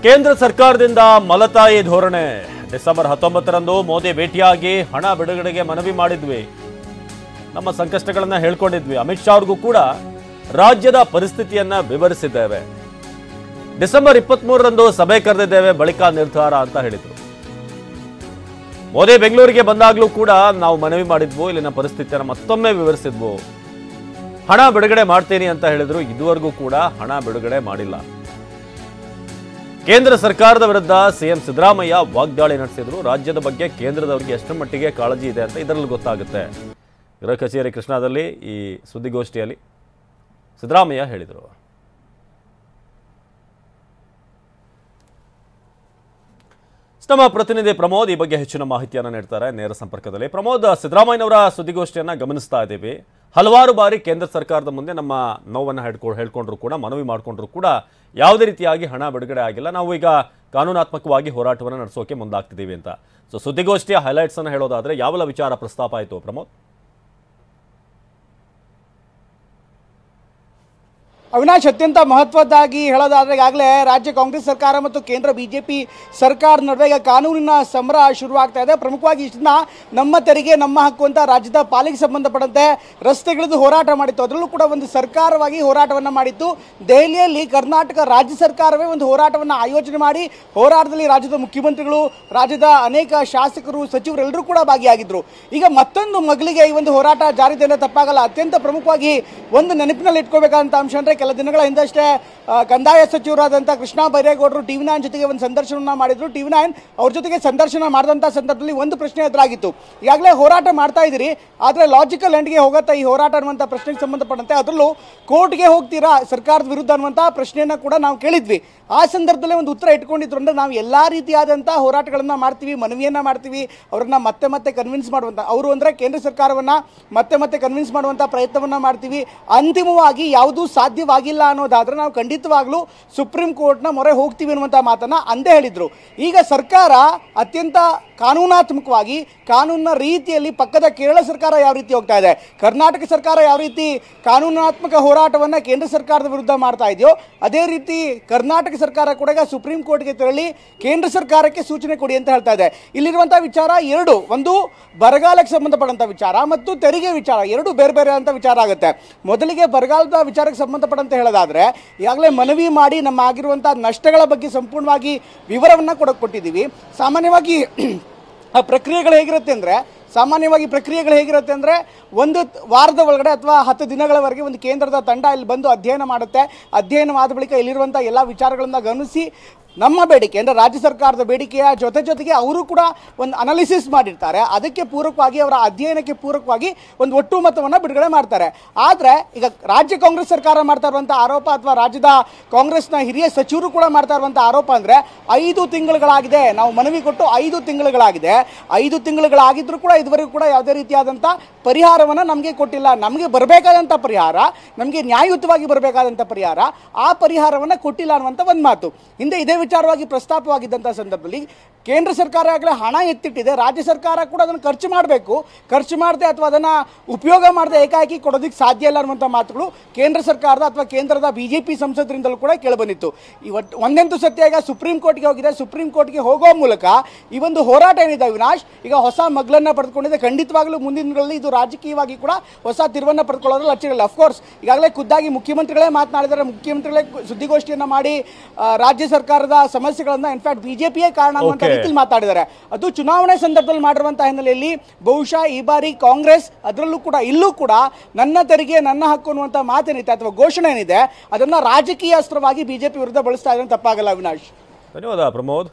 ಕೇಂದ್ರ ಸರ್ಕಾರದಿಂದ ಮಲತಾಯಿ ಧೋರಣೆ. ಡಿಸೆಂಬರ್ 19ರಂದು ಮೋದಿ ಭೇಟಿಯಾಗಿ ಹಣ ಬಿಡುಗಡೆಗೆ ಮನವಿ ಮಾಡಿದ್ವಿ. ನಮ್ಮ ಸಂಕಷ್ಟಗಳನ್ನ ಹೇಳ್ಕೊಂಡಿದ್ವಿ. ಅಮಿತ್ ಶಾ ಅವ್ರಿಗೂ ಕೂಡ ರಾಜ್ಯದ ಪರಿಸ್ಥಿತಿಯನ್ನ ವಿವರಿಸಿದ್ದೇವೆ. ಡಿಸೆಂಬರ್ 23ರಂದು ಸಭೆ ಕರೆದಿದ್ದೇವೆ, ಬಳಿಕ ನಿರ್ಧಾರ ಅಂತ ಹೇಳಿದ್ರು. ಮೋದಿ ಬೆಂಗಳೂರಿಗೆ ಬಂದಾಗ್ಲೂ ಕೂಡ ನಾವು ಮನವಿ ಮಾಡಿದ್ವು, ಇಲ್ಲಿನ ಪರಿಸ್ಥಿತಿಯನ್ನು ಮತ್ತೊಮ್ಮೆ ವಿವರಿಸಿದ್ವು. ಹಣ ಬಿಡುಗಡೆ ಮಾಡ್ತೀನಿ ಅಂತ ಹೇಳಿದ್ರು. ಇದುವರೆಗೂ ಕೂಡ ಹಣ ಬಿಡುಗಡೆ ಮಾಡಿಲ್ಲ. ಕೇಂದ್ರ ಸರ್ಕಾರದ ವಿರುದ್ಧ ಸಿಎಂ ಸಿದ್ದರಾಮಯ್ಯ ವಾಗ್ದಾಳಿ ನಡೆಸಿದ್ರು. ರಾಜ್ಯದ ಬಗ್ಗೆ ಕೇಂದ್ರದವರಿಗೆ ಎಷ್ಟು ಮಟ್ಟಿಗೆ ಕಾಳಜಿ ಇದೆ ಅಂತ ಇದರಲ್ಲಿ ಗೊತ್ತಾಗುತ್ತೆ. ಗೃಹ ಕಚೇರಿ ಕೃಷ್ಣಾದಲ್ಲಿ ಈ ಸುದ್ದಿಗೋಷ್ಠಿಯಲ್ಲಿ ಸಿದ್ದರಾಮಯ್ಯ ಹೇಳಿದರು. ನಮ್ಮ ಪ್ರತಿನಿಧಿ ಪ್ರಮೋದ್ ಈ ಬಗ್ಗೆ ಹೆಚ್ಚಿನ ಮಾಹಿತಿಯನ್ನು ನೀಡ್ತಾರೆ ನೇರ ಸಂಪರ್ಕದಲ್ಲಿ. ಪ್ರಮೋದ್, ಸಿದ್ದರಾಮಯ್ಯನವರ ಸುದ್ದಿಗೋಷ್ಠಿಯನ್ನ ಗಮನಿಸ್ತಾ ಇದ್ದೀವಿ. ಹಲವಾರು ಬಾರಿ ಕೇಂದ್ರ ಸರ್ಕಾರದ ಮುಂದೆ ನಮ್ಮ ನೋವನ್ನು ಹೇಳ್ಕೊಂಡ್ರು ಕೂಡ, ಮನವಿ ಮಾಡಿಕೊಂಡ್ರು ಕೂಡ ಯಾವುದೇ ರೀತಿಯಾಗಿ ಹಣ ಬಿಡುಗಡೆ ಆಗಿಲ್ಲ. ನಾವು ಈಗ ಕಾನೂನಾತ್ಮಕವಾಗಿ ಹೋರಾಟವನ್ನು ನಡೆಸೋಕೆ ಮುಂದಾಗ್ತಿದ್ದೀವಿ ಅಂತ. ಸೊ ಸುದ್ದಿಗೋಷ್ಠಿಯ ಹೈಲೈಟ್ಸ್ ಅನ್ನು ಹೇಳೋದಾದ್ರೆ ಯಾವೆಲ್ಲ ವಿಚಾರ ಪ್ರಸ್ತಾಪ ಆಯಿತು ಪ್ರಮೋದ್? ಅವಿನಾಶ್, ಅತ್ಯಂತ ಮಹತ್ವದ್ದಾಗಿ ಹೇಳೋದಾದ್ರೆ ಈಗಾಗಲೇ ರಾಜ್ಯ ಕಾಂಗ್ರೆಸ್ ಸರ್ಕಾರ ಮತ್ತು ಕೇಂದ್ರ ಬಿಜೆಪಿ ಸರ್ಕಾರ ನಡುವೆ ಈಗ ಕಾನೂನಿನ ಸಮರ ಶುರುವಾಗ್ತಾ ಇದೆ. ಪ್ರಮುಖವಾಗಿ ಇಷ್ಟನ್ನ ನಮ್ಮ ತೆರಿಗೆ ನಮ್ಮ ಹಕ್ಕು ಅಂತ ರಾಜ್ಯದ ಪಾಲಿಗೆ ಸಂಬಂಧಪಟ್ಟಂತೆ ರಸ್ತೆಗಿಳಿದು ಹೋರಾಟ ಮಾಡಿತ್ತು. ಅದರಲ್ಲೂ ಕೂಡ ಒಂದು ಸರ್ಕಾರವಾಗಿ ಹೋರಾಟವನ್ನು ಮಾಡಿತ್ತು. ದೆಹಲಿಯಲ್ಲಿ ಕರ್ನಾಟಕ ರಾಜ್ಯ ಸರ್ಕಾರವೇ ಒಂದು ಹೋರಾಟವನ್ನು ಆಯೋಜನೆ ಮಾಡಿ ಹೋರಾಟದಲ್ಲಿ ರಾಜ್ಯದ ಮುಖ್ಯಮಂತ್ರಿಗಳು, ರಾಜ್ಯದ ಅನೇಕ ಶಾಸಕರು, ಸಚಿವರು ಎಲ್ಲರೂ ಕೂಡ ಭಾಗಿಯಾಗಿದ್ರು. ಈಗ ಮತ್ತೊಂದು ಮಗಳಿಗೆ ಈ ಒಂದು ಹೋರಾಟ ಜಾರಿದೆ ತಪ್ಪಾಗಲ್ಲ. ಅತ್ಯಂತ ಪ್ರಮುಖವಾಗಿ ಒಂದು ನೆನಪಿನಲ್ಲಿ ಇಟ್ಕೋಬೇಕಾದಂಥ ಅಂಶ ಅಂದರೆ, ಕೆಲ ದಿನಗಳ ಹಿಂದಷ್ಟೇ ಕಂದಾಯ ಸಚಿವರಾದಂಥ ಕೃಷ್ಣ ಬೈರೇಗೌಡರು TV9 ಜೊತೆಗೆ ಒಂದು ಸಂದರ್ಶನವನ್ನು ಮಾಡಿದ್ರು. TV9 ಅವ್ರ ಜೊತೆಗೆ ಸಂದರ್ಶನ ಮಾಡಿದಂಥ ಸಂದರ್ಭದಲ್ಲಿ ಒಂದು ಪ್ರಶ್ನೆ ಎದುರಾಗಿತ್ತು. ಈಗಾಗಲೇ ಹೋರಾಟ ಮಾಡ್ತಾ ಇದ್ದೀರಿ, ಆದರೆ ಲಾಜಿಕಲ್ ಎಂಡ್ಗೆ ಹೋಗುತ್ತಾ ಈ ಹೋರಾಟ ಅನ್ನುವಂಥ ಪ್ರಶ್ನೆಗೆ ಸಂಬಂಧಪಟ್ಟಂತೆ, ಅದರಲ್ಲೂ ಕೋರ್ಟ್ಗೆ ಹೋಗ್ತೀರಾ ಸರ್ಕಾರದ ವಿರುದ್ಧ ಅನ್ನುವಂಥ ಪ್ರಶ್ನೆಯನ್ನು ಕೂಡ ನಾವು ಕೇಳಿದ್ವಿ. ಆ ಸಂದರ್ಭದಲ್ಲೇ ಒಂದು ಉತ್ತರ ಇಟ್ಕೊಂಡಿದ್ರು. ಅಂದರೆ ನಾವು ಎಲ್ಲ ರೀತಿಯಾದಂಥ ಹೋರಾಟಗಳನ್ನು ಮಾಡ್ತೀವಿ, ಮನವಿಯನ್ನು ಮಾಡ್ತೀವಿ, ಅವ್ರನ್ನ ಮತ್ತೆ ಮತ್ತೆ ಕನ್ವಿನ್ಸ್ ಮಾಡುವಂಥ, ಅವರು ಅಂದರೆ ಕೇಂದ್ರ ಸರ್ಕಾರವನ್ನು ಮತ್ತೆ ಮತ್ತೆ ಕನ್ವಿನ್ಸ್ ಮಾಡುವಂಥ ಪ್ರಯತ್ನವನ್ನು ಮಾಡ್ತೀವಿ. ಅಂತಿಮವಾಗಿ ಯಾವುದೂ ಸಾಧ್ಯವಾಗಿಲ್ಲ ಅನ್ನೋದಾದರೆ ನಾವು ಖಂಡಿತವಾಗ್ಲೂ ಸುಪ್ರೀಂ ಕೋರ್ಟ್ನ ಮೊರೆ ಹೋಗ್ತೀವಿ ಅನ್ನುವಂಥ ಮಾತನ್ನು ಅಂದೇ ಹೇಳಿದರು. ಈಗ ಸರ್ಕಾರ ಅತ್ಯಂತ ಕಾನೂನಾತ್ಮಕವಾಗಿ ಕಾನೂನಿನ ರೀತಿಯಲ್ಲಿ ಪಕ್ಕದ ಕೇರಳ ಸರ್ಕಾರ ಯಾವ ರೀತಿ ಹೋಗ್ತಾ ಇದೆ, ಕರ್ನಾಟಕ ಸರ್ಕಾರ ಯಾವ ರೀತಿ ಕಾನೂನಾತ್ಮಕ ಹೋರಾಟವನ್ನು ಕೇಂದ್ರ ಸರ್ಕಾರದ ವಿರುದ್ಧ ಮಾಡ್ತಾ ಇದೆಯೋ, ಅದೇ ರೀತಿ ಕರ್ನಾಟಕ ಸರ್ಕಾರ ಕೂಡ ಈಗ ಸುಪ್ರೀಂ ಕೋರ್ಟ್ಗೆ ತೆರಳಿ ಕೇಂದ್ರ ಸರ್ಕಾರಕ್ಕೆ ಸೂಚನೆ ಕೊಡಿ ಅಂತ ಹೇಳ್ತಾ ಇದೆ. ಇಲ್ಲಿರುವಂಥ ವಿಚಾರ ಎರಡು, ಒಂದು ಬರಗಾಲಕ್ಕೆ ಸಂಬಂಧಪಟ್ಟಂಥ ವಿಚಾರ ಮತ್ತು ತೆರಿಗೆ ವಿಚಾರ, ಎರಡು ಬೇರೆ ಬೇರೆ ಅಂತ ವಿಚಾರ ಆಗುತ್ತೆ. ಮೊದಲಿಗೆ ಬರಗಾಲದ ವಿಚಾರಕ್ಕೆ ಸಂಬಂಧಪಟ್ಟಂತೆ ಹೇಳೋದಾದರೆ, ಈಗಾಗಲೇ ಮನವಿ ಮಾಡಿ ನಮ್ಮ ಆಗಿರುವಂಥ ನಷ್ಟಗಳ ಬಗ್ಗೆ ಸಂಪೂರ್ಣವಾಗಿ ವಿವರವನ್ನು ಕೊಟ್ಟಿದ್ದೀವಿ. ಸಾಮಾನ್ಯವಾಗಿ ಪ್ರಕ್ರಿಯೆಗಳು ಹೇಗಿರುತ್ತೆ ಅಂದರೆ ಒಂದು ವಾರದ ಒಳಗಡೆ ಅಥವಾ 10 ದಿನಗಳವರೆಗೆ ಒಂದು ಕೇಂದ್ರದ ತಂಡ ಇಲ್ಲಿ ಬಂದು ಅಧ್ಯಯನ ಮಾಡುತ್ತೆ. ಅಧ್ಯಯನವಾದ ಬಳಿಕ ಇಲ್ಲಿರುವಂಥ ಎಲ್ಲ ವಿಚಾರಗಳನ್ನು ಗಮನಿಸಿ ನಮ್ಮ ಬೇಡಿಕೆ ಅಂದರೆ ರಾಜ್ಯ ಸರ್ಕಾರದ ಬೇಡಿಕೆಯ ಜೊತೆಗೆ ಅವರು ಕೂಡ ಒಂದು ಅನಾಲಿಸಿಸ್ ಮಾಡಿರ್ತಾರೆ. ಅದಕ್ಕೆ ಪೂರಕವಾಗಿ, ಅವರ ಅಧ್ಯಯನಕ್ಕೆ ಪೂರಕವಾಗಿ ಒಂದು ಒಟ್ಟು ಮೊತ್ತವನ್ನು ಬಿಡುಗಡೆ ಮಾಡ್ತಾರೆ. ಆದರೆ ಈಗ ರಾಜ್ಯ ಕಾಂಗ್ರೆಸ್ ಸರ್ಕಾರ ಮಾಡ್ತಾ ಇರುವಂಥ ಆರೋಪ, ಅಥವಾ ರಾಜ್ಯದ ಕಾಂಗ್ರೆಸ್ನ ಹಿರಿಯ ಸಚಿವರು ಕೂಡ ಮಾಡ್ತಾ ಇರುವಂಥ ಆರೋಪ ಅಂದರೆ, 5 ತಿಂಗಳುಗಳಾಗಿದೆ, ನಾವು ಮನವಿ ಕೊಟ್ಟು 5 ತಿಂಗಳುಗಳಾಗಿದೆ, 5 ತಿಂಗಳುಗಳಾಗಿದ್ದರೂ ಕೂಡ ಇದುವರೆಗೂ ಕೂಡ ಯಾವುದೇ ರೀತಿಯಾದಂಥ ಪರಿಹಾರವನ್ನು ನಮಗೆ ಕೊಟ್ಟಿಲ್ಲ. ನಮಗೆ ಬರಬೇಕಾದಂಥ ಪರಿಹಾರ, ನಮಗೆ ನ್ಯಾಯಯುತವಾಗಿ ಬರಬೇಕಾದಂಥ ಪರಿಹಾರ, ಆ ಪರಿಹಾರವನ್ನು ಕೊಟ್ಟಿಲ್ಲ ಅನ್ನುವಂಥ ಒಂದು ಮಾತು ಹಿಂದೆ ಇದೇ ವಿಚಾರವಾಗಿ ಪ್ರಸ್ತಾಪವಾಗಿದ್ದಂಥ ಸಂದರ್ಭದಲ್ಲಿ ಕೇಂದ್ರ ಸರ್ಕಾರ ಆಗಲೇ ಹಣ ಎತ್ತಿಟ್ಟಿದೆ, ರಾಜ್ಯ ಸರ್ಕಾರ ಕೂಡ ಅದನ್ನು ಖರ್ಚು ಮಾಡಬೇಕು, ಖರ್ಚು ಮಾಡದೆ ಅಥವಾ ಅದನ್ನು ಉಪಯೋಗ ಮಾಡದೆ ಏಕಾಏಕಿ ಕೊಡೋದಕ್ಕೆ ಸಾಧ್ಯ ಇಲ್ಲ ಅನ್ನುವಂಥ ಮಾತುಗಳು ಕೇಂದ್ರ ಸರ್ಕಾರದ ಅಥವಾ ಕೇಂದ್ರದ ಬಿಜೆಪಿ ಸಂಸದರಿಂದಲೂ ಕೂಡ ಕೇಳಿಬಂದಿತ್ತು. ಇವತ್ತು ಒಂದಂತೂ ಸತ್ಯ, ಈಗ ಸುಪ್ರೀಂ ಕೋರ್ಟ್ಗೆ ಹೋಗಿದೆ. ಸುಪ್ರೀಂ ಕೋರ್ಟ್ಗೆ ಹೋಗೋ ಮೂಲಕ ಈ ಒಂದು ಹೋರಾಟ ಏನಿದೆ ಅವಿನಾಶ್, ಈಗ ಹೊಸ ಮಗ್ಲನ್ನು ಪಡೆದುಕೊಂಡಿದೆ. ಖಂಡಿತವಾಗ್ಲೂ ಮುಂದಿನ ದಿನಗಳಲ್ಲಿ ಇದು ರಾಜಕೀಯವಾಗಿ ಕೂಡ ಹೊಸ ತಿರುವನ್ನು ಪಡೆದುಕೊಳ್ಳೋದ್ರಲ್ಲಿ ಅಚ್ಚರಿಲ್ಲ. ಅಫ್ಕೋರ್ಸ್ ಈಗಾಗಲೇ ಖುದ್ದಾಗಿ ಮುಖ್ಯಮಂತ್ರಿಗಳೇ ಮಾತನಾಡಿದ್ದಾರೆ. ಮುಖ್ಯಮಂತ್ರಿಗಳೇ ಸುದ್ದಿಗೋಷ್ಠಿಯನ್ನು ಮಾಡಿ ರಾಜ್ಯ ಸರ್ಕಾರದ ಸಮಸ್ಯೆಗಳನ್ನು ಇನ್ಫ್ಯಾಕ್ಟ್ ಬಿಜೆಪಿಯೇ ಕಾರಣ ಅನ್ನುವಂಥ ರೀತಿಯಲ್ಲಿ ಮಾತಾಡಿದ್ದಾರೆ. ಅದು ಚುನಾವಣೆ ಸಂದರ್ಭದಲ್ಲಿ ಮಾಡಿರುವಂತಹ ಹಿನ್ನೆಲೆಯಲ್ಲಿ ಬಹುಶಃ ಈ ಬಾರಿ ಕಾಂಗ್ರೆಸ್ ಅದರಲ್ಲೂ ಕೂಡ ಇಲ್ಲೂ ಕೂಡ ನನ್ನ ತೆರಿಗೆ ನನ್ನ ಹಕ್ಕು ಅನ್ನುವಂಥ ಮಾತೇನಿದೆ ಅಥವಾ ಘೋಷಣೆ ಏನಿದೆ, ಅದನ್ನ ರಾಜಕೀಯ ಅಸ್ತ್ರವಾಗಿ ಬಿಜೆಪಿ ವಿರುದ್ಧ ಬಳಸ್ತಾ ಇದ್ರೆ ತಪ್ಪಾಗಲ್ಲ ಅವಿನಾಶ್. ಧನ್ಯವಾದ ಪ್ರಮೋದ್.